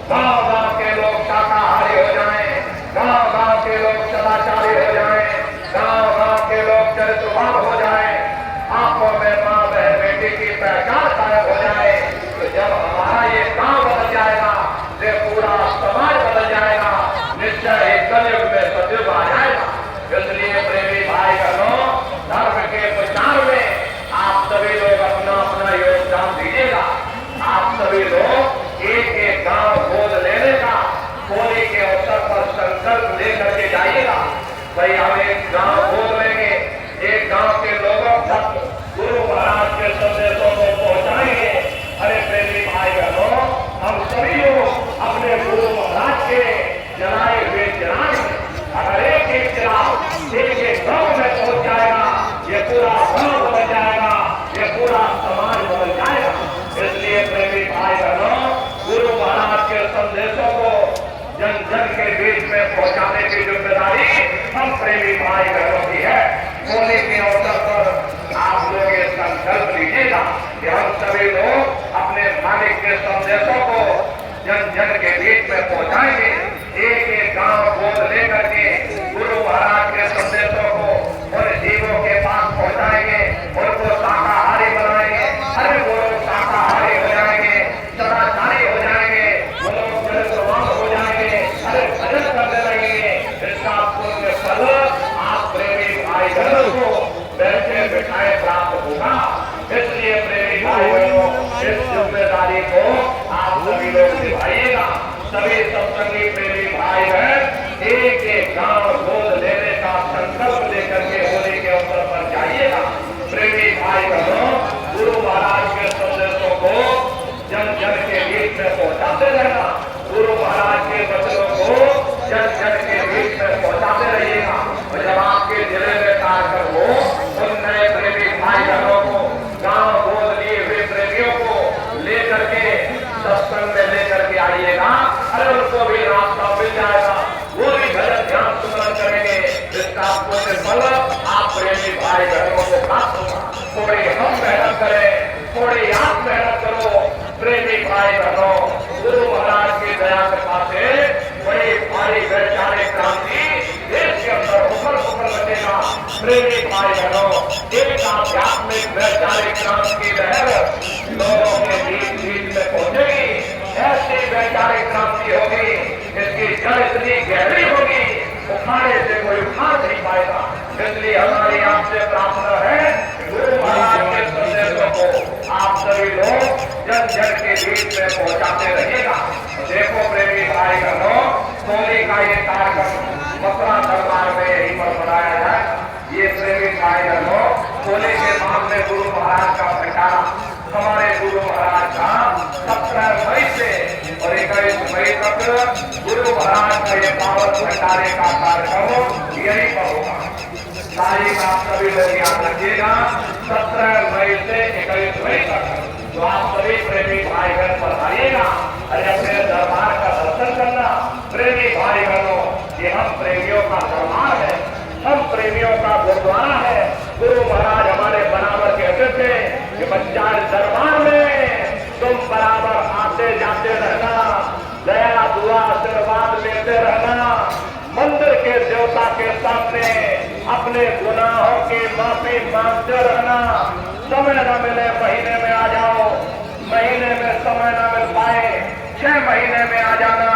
गांव गांव के लोग शाकाहारी हो जाएं, गांव गांव के लोग सदाचारी हो जाएं, गांव गांव के लोग चरित्रवान हो जाएं, आंखों में मां बहन बेटी की पहचान कायम हो जाए। तो जब हमारा ये गांव बदल जाएगा, ये पूरा समाज बदल जाएगा, निश्चय ही कलयुग में सतयुग आ जाएगा। इसलिए प्रेमी भाई बहनों, धर्म के प्रचार में आप सभी लोग अपना अपना योगदान दीजिएगा। आप सभी लोग एक एक गांव गोद लेने का होली के अवसर पर संकल्प लेकर के जाइएगा। भाई हम एक गांव गोद लेंगे, एक गांव के लोगों तक गुरु महाराज के संदेशों को पहुंचाएंगे। अरे प्रेमी भाई बहनों, हम सभी लोग अपने गुरु महाराज के जलाए हुए जलाएंगे। अगर एक एक जलाओ एक एक गांव में पहुंच जाएगा, ये पूरा गांव बदल जाएगा, ये पूरा समाज बदल जाएगा। इसलिए प्रेमी भाई बहनों, गुरु महाराज के संदेशों को जन जन के बीच में पहुंचाने की जिम्मेदारी हम प्रेमी भाई बहनों की है। होली के अवसर पर आप लोग ये संकल्प लीजिएगा कि हम सभी लोग अपने मालिक के संदेशों को जन जन के बीच में पहुंचाएंगे। एक एक गांव गोद लेकर के गुरु महाराज के संदेशों को उन जीवों के पास पहुंचाएंगे, उनको शाकाहारी बनाएंगे। अरे वो लोग शाकाहारी हो जाएंगे, सदाचारी हो जाएंगे, वो लोग चरित्रवान हो जाएंगे, अरे भजन करने लगेंगे। इसका पुण्य फल आप प्रेमी भाई बहनों को बैठे बिठाए प्राप्त होगा। इसलिए प्रेमी भाई बहनों, इस जिम्मेदारी को आप सभी लोग निभाइएगा। सभी सत्संगी प्रेमी भाई बहन एक एक गांव गोद लेने का संकल्प लेकर के होली के अवसर पर जाइएगा। प्रेमी भाई बहनों, गुरु महाराज के संदेशों को जन जन के बीच में पहुंचाते रहना। गुरु महाराज के वचनों को जन जन के बीच में पहुंचाते रहिएगा। और जब आपके जिले में कार्यक्रम हो, उन नए प्रेमी भाई बहनों को, गांव गोद लिए हुए प्रेमियों को लेकर के सत्संग में लेकर के आइएगा। अरे उनको भी रास्ता मिल जाएगा, वो भी भजन ध्यान सुमरण करेंगे। इसका पुण्य फल आप प्रेमी भाई बहनों को प्राप्त होगा। थोड़ी हम मेहनत करें, थोड़ी आप मेहनत करो। प्रेमी भाई बहनों, गुरु महाराज की दया कृपा से बड़ी भारी वैचारिक क्रांति देश के अंदर उभर बचेगा। प्रेमी भाई बहनों, एक आध्यात्मिक वैचारिक क्रांति की लहर लोगों के बीच बीच में पहुंचेगी। ऐसी वैचारिक क्रांति होगी, इसकी जड़ इतनी गहरी होगी, उखाड़े से कोई उखाड़ नहीं पाएगा। इसलिए हमारी आपसे प्रार्थना है, गुरु महाराज के संदेशों को आप सभी लोग जन जन के बीच में पहुंचाते रहिएगा। देखो प्रेमी भाई बहनों, होली का ये कार्यक्रम मथुरा दरबार में यहीं पर बनाया जाए। ये प्रेमी भाई बहनों, होली के मामले गुरु महाराज का भंडारा हमारे गुरु महाराज का 17 मई से और 21 मई तक गुरु महाराज का ये पावन भंडारे का कार्यक्रम यहीं पर होगा। तारीख आप सभी लोग याद रखिएगा, 17 मई से 21 मई तक। तो आप सभी प्रेमी भाई बहन पर आइएगा। अरे अपने दरबार का दर्शन करना। प्रेमी भाई बहनों, ये हम प्रेमियों का दरबार है, हम प्रेमियों का गुरुद्वारा है। गुरु महाराज हमारे बराबर कहते थे कि बच्चा दरबार में तुम बराबर आते जाते रहना, दया दुआ आशीर्वाद लेते रहना। मंदिर के देवता के सामने अपने गुनाहों की माफी मांगते रहना। समय न मिले महीने में आ जाओ, महीने में समय न मिल पाए 6 महीने में आ जाना,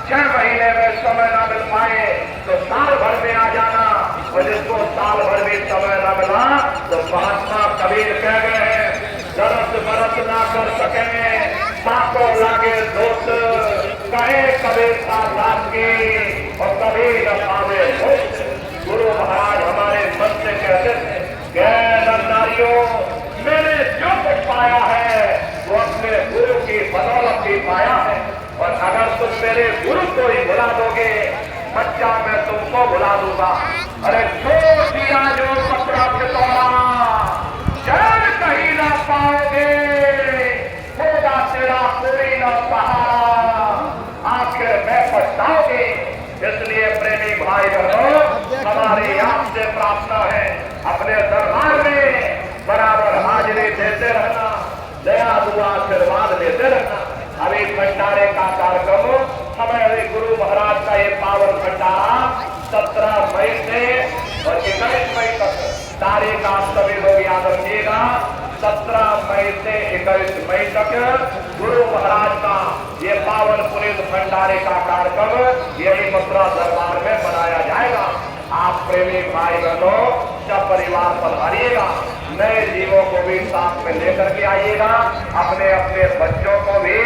6 महीने में समय न मिल पाए तो साल भर में आ जाना। और जिसको साल भर भी समय न मिला तो महात्मा कबीर कह गए हैं, दरस बरस ना कर सके साको लागे दोस्त, कहे कबीर का साथ की और कभी न पावे दोस्त। गुरु महाराज हमारे मन से कहते थे, गैर नारियों, मैंने जो कुछ पाया है वो अपने गुरु की बदौलत ही पाया है। और अगर तुम मेरे गुरु को ही भुला दोगे, बच्चा मैं तुमको भुला दूंगा। अरे छोड़ दिया जो कपड़ा पितौरा, चैन कहीं ना पाओगे, होगा तेरा कोई न सहारा, आखिर में पछताओगे। इसलिए प्रेमी भाई बहनों, हमारी आपसे प्रार्थना है, अपने दरबार में बराबर हाजिरी देते रहना, दया दुआ आशीर्वाद लेते रहना। अभी भंडारे का कार्यक्रम 17 मई से 21 मई तक गुरु महाराज का ये पावन पुनीत भंडारे का कार्यक्रम यही मथुरा दरबार में मनाया जाएगा। आप प्रेमी भाई बहनों सब परिवार पधारिएगा, नए जीवों को भी साथ में लेकर के आइएगा, अपने अपने बच्चों को भी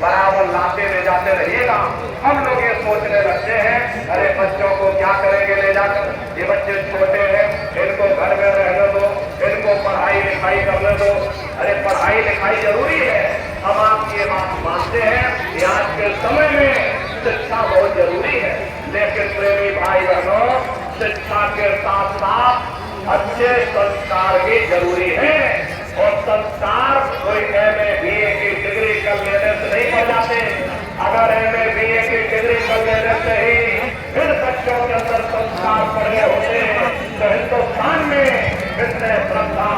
बराबर लाते ले जाते रहिएगा। हम लोग ये सोचने लगते हैं अरे बच्चों को क्या करेंगे ले जाकर, ये बच्चे छोटे हैं, इनको घर में रहने दो, इनको पढ़ाई लिखाई करने दो। अरे पढ़ाई लिखाई जरूरी है, हम आपकी ये बात मानते हैं कि आज के समय में शिक्षा बहुत जरूरी है, लेकिन प्रेमी भाई बहनों शिक्षा के साथ साथ अच्छे संस्कार भी जरूरी है। और संस्कार कोई MA BA की डिग्री कर लेने से नहीं पड़ जाते। अगर MA BA की डिग्री कर लेने से ही फिर बच्चों के अंदर संस्कार पड़े होते तो हिंदुस्तान में कितने श्रद्धा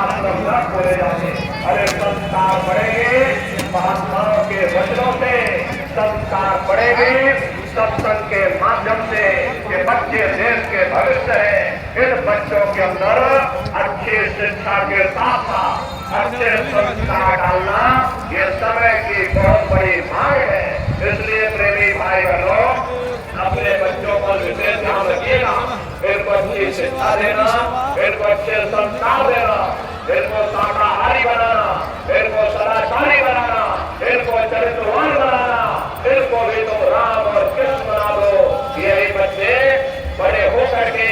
बोले जाते। अरे संस्कार बढ़ेंगे महात्माओं के वचनों से, संस्कार बढ़ेंगे सत्संग के माध्यम से। ये बच्चे देश के भविष्य है, इन बच्चों के अंदर अच्छी शिक्षा के साथ साथ अच्छे संस्कार डालना ये समय की बहुत बड़ी मांग है। इसलिए प्रेमी भाई बहनों अपने बच्चों पर विशेष ध्यान रखिएगा, इनको अच्छी शिक्षा देना, इनको अच्छे संस्कार देना, इनको शाकाहारी बनाना, इनको सदाचारी बनाना, इनको चरित्रवान बनाना, इनको भी तो राम और कृष्ण बना दो। यही बच्चे बड़े होकर के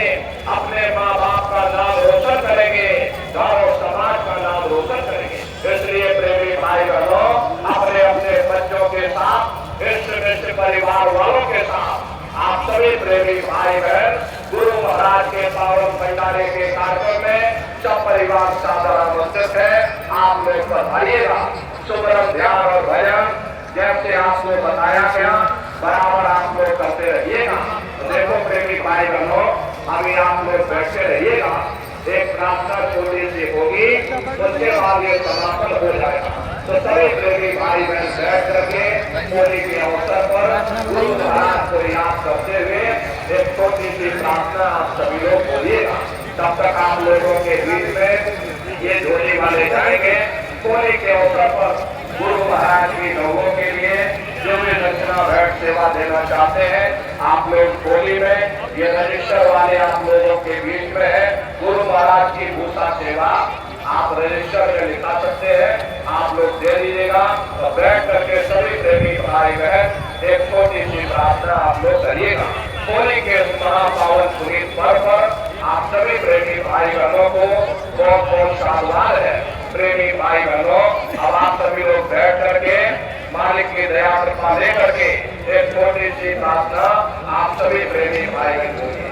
अपने माँ बाप का नाम रोशन करेंगे, गांव समाज का नाम रोशन करेंगे। इसलिए प्रेमी भाई बहनों अपने अपने बच्चों के साथ, इष्ट परिवार वालों के साथ आप सभी प्रेमी भाई बहन गुरु महाराज के पावन भंडारे के कार्यक्रम में सब परिवार सादर आमंत्रित है। आप लोग पधारिएगा। सुमरन ध्यान और भजन जैसे आपको बताया गया बराबर आप लोग करते रहिएगा। देखो प्रेमी भाई बहनों अभी आप लोग बैठे रहिएगा, एक प्रार्थना छोटी सी होगी, उसके बाद ये समापन हो जाएगा। तो सभी प्रेमी भाई बहन बैठ करके होली के अवसर पर गुरु महाराज को याद करते हुए एक छोटी सी प्रार्थना आप सभी लोग बोलिएगा। तब तक आप लोगों के बीच में ये झोली वाले जाएंगे। होली के अवसर पर गुरु महाराज की लोगों के लिए जो भी दक्षिणा भेंट सेवा देना चाहते हैं आप लोग होली में ये रजिस्टर वाले आप लोगों के बीच में है। गुरु महाराज की भूषा सेवा आप रजिस्टर में लिखा सकते हैं, आप लोग दे दीजिएगा। तो बैठ करके सभी प्रेमी भाई बहन एक छोटी सी प्रार्थना आप लोग करिएगा। होली के महापावन पुनीत पर्व पर आप सभी प्रेमी भाई बहनों को बहुत बहुत साधुवाद है। प्रेमी भाई बहनों अब आप सभी लोग बैठ करके मालिक की दया कृपा लेकर के एक छोटी सी प्रार्थना आप सभी प्रेमी भाई बहनों